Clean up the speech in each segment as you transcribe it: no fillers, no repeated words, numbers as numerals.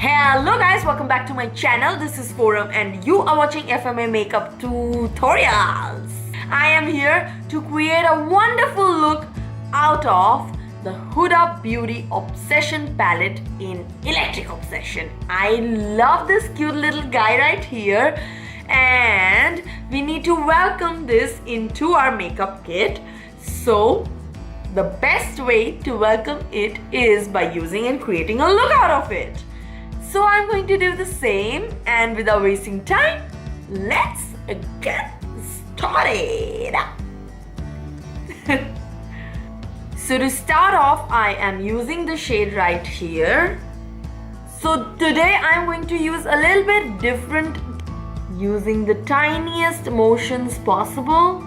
Hello guys, welcome back to my channel. This is Forum and you are watching FMA makeup tutorials. I am here to create a wonderful look out of the Huda Beauty Obsession palette in Electric Obsession. I love this cute little guy right here and we need to welcome this into our makeup kit. So the best way to welcome it is by using and creating a look out of it. So I'm going to do the same, and without wasting time, let's get started. So to start off, I am using the shade right here. So today I'm going to use a little bit different, using the tiniest motions possible.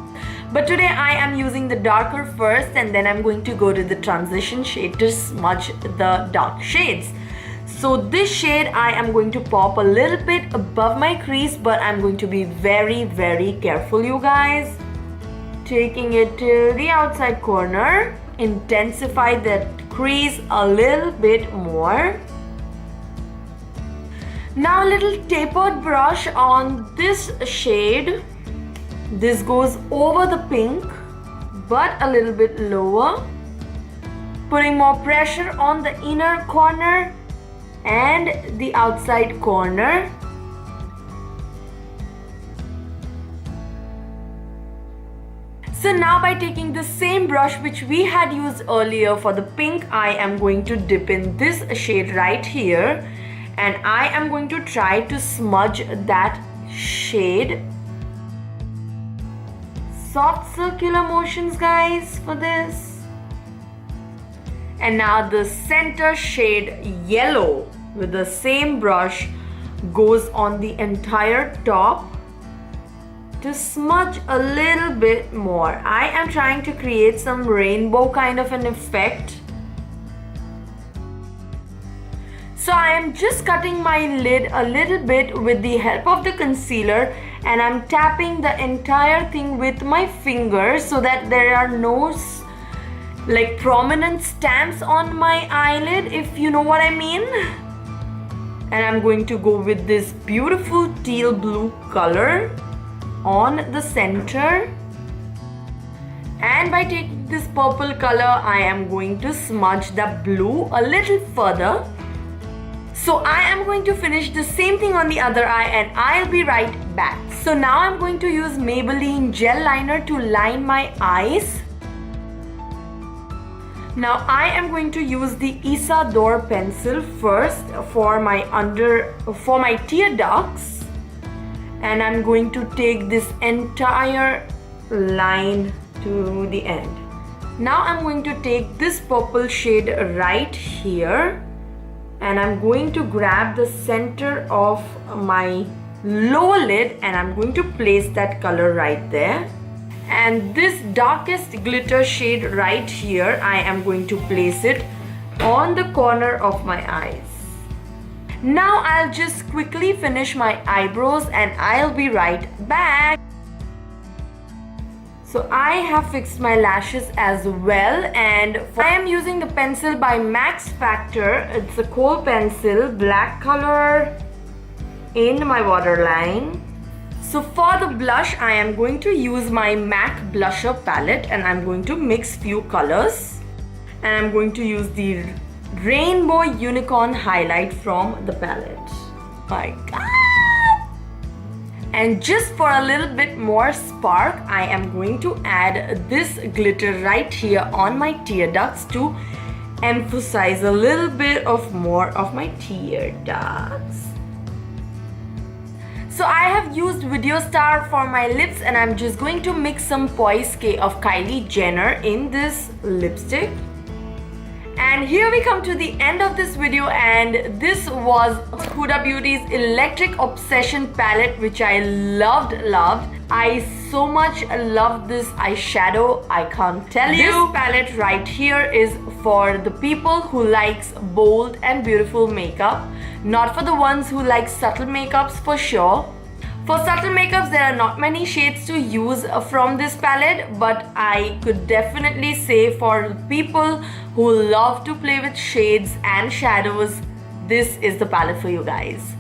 But today I am using the darker first, and then I'm going to go to the transition shade to smudge the dark shades. So this shade I am going to pop a little bit above my crease, but I'm going to be very careful, you guys. Taking it to the outside corner, intensify that crease a little bit more. Now a little tapered brush on this shade. This goes over the pink, but a little bit lower. Putting more pressure on the inner corner and the outside corner. So now by taking the same brush which we had used earlier for the pink, I am going to dip in this shade right here, and I am going to try to smudge that shade. Soft circular motions, guys, for this. And now the center shade yellow with the same brush goes on the entire top to smudge a little bit more. I am trying to create some rainbow kind of an effect. So I am just cutting my lid a little bit with the help of the concealer, and I'm tapping the entire thing with my fingers so that there are no prominent stamps on my eyelid, if you know what I mean. And I'm going to go with this beautiful teal blue color on the center, and by taking this purple color I am going to smudge the blue a little further. So I am going to finish the same thing on the other eye, and I'll be right back. So now I'm going to use Maybelline gel liner to line my eyes. Now I am going to use the Isadora pencil first for my tear ducts, and I'm going to take this entire line to the end. Now I'm going to take this purple shade right here, and I'm going to grab the center of my lower lid, and I'm going to place that color right there. And this darkest glitter shade right here, I am going to place it on the corner of my eyes. Now I'll just quickly finish my eyebrows and I'll be right back. So I have fixed my lashes as well, and I am using the pencil by Max Factor. It's a kohl pencil, black color in my waterline. So for the blush, I am going to use my MAC blusher palette, and I'm going to mix few colors, and I'm going to use the Rainbow Unicorn highlight from the palette. My God! And just for a little bit more spark, I am going to add this glitter right here on my tear ducts to emphasize a little bit more of my tear ducts. So I have used Video Star for my lips, and I'm just going to mix some Poise of Kylie Jenner in this lipstick. And here we come to the end of this video, and this was Huda Beauty's Electric Obsession palette, which I loved. I so much love this eyeshadow, I can't tell you. This palette right here is for the people who likes bold and beautiful makeup, not for the ones who like subtle makeups for sure. For subtle makeups, there are not many shades to use from this palette, but I could definitely say for people who love to play with shades and shadows, this is the palette for you guys.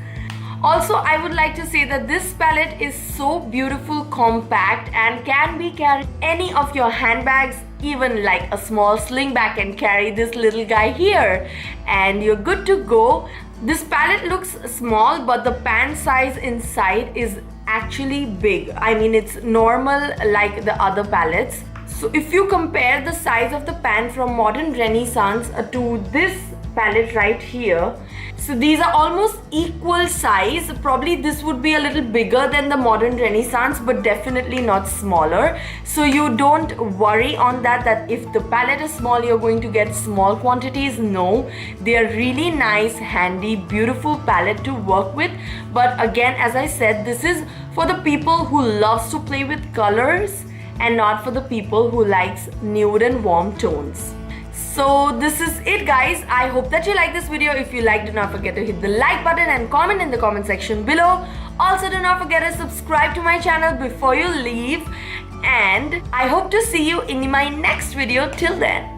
Also, I would like to say that this palette is so beautiful, compact, and can be carried any of your handbags, even like a small sling bag can carry this little guy here, and you're good to go. This palette looks small, but the pan size inside is actually big. I mean, it's normal like the other palettes. So if you compare the size of the pan from Modern Renaissance to this palette right here, so these are almost equal size. Probably this would be a little bigger than the Modern Renaissance, but definitely not smaller. So you don't worry on that if the palette is small, you're going to get small quantities. No, they are really nice, handy, beautiful palette to work with. But again, as I said, this is for the people who loves to play with colors and not for the people who likes nude and warm tones. So this is it, guys. I hope that you like this video. If you liked, do not forget to hit the like button and comment in the comment section below. Also, do not forget to subscribe to my channel before you leave. And I hope to see you in my next video. Till then,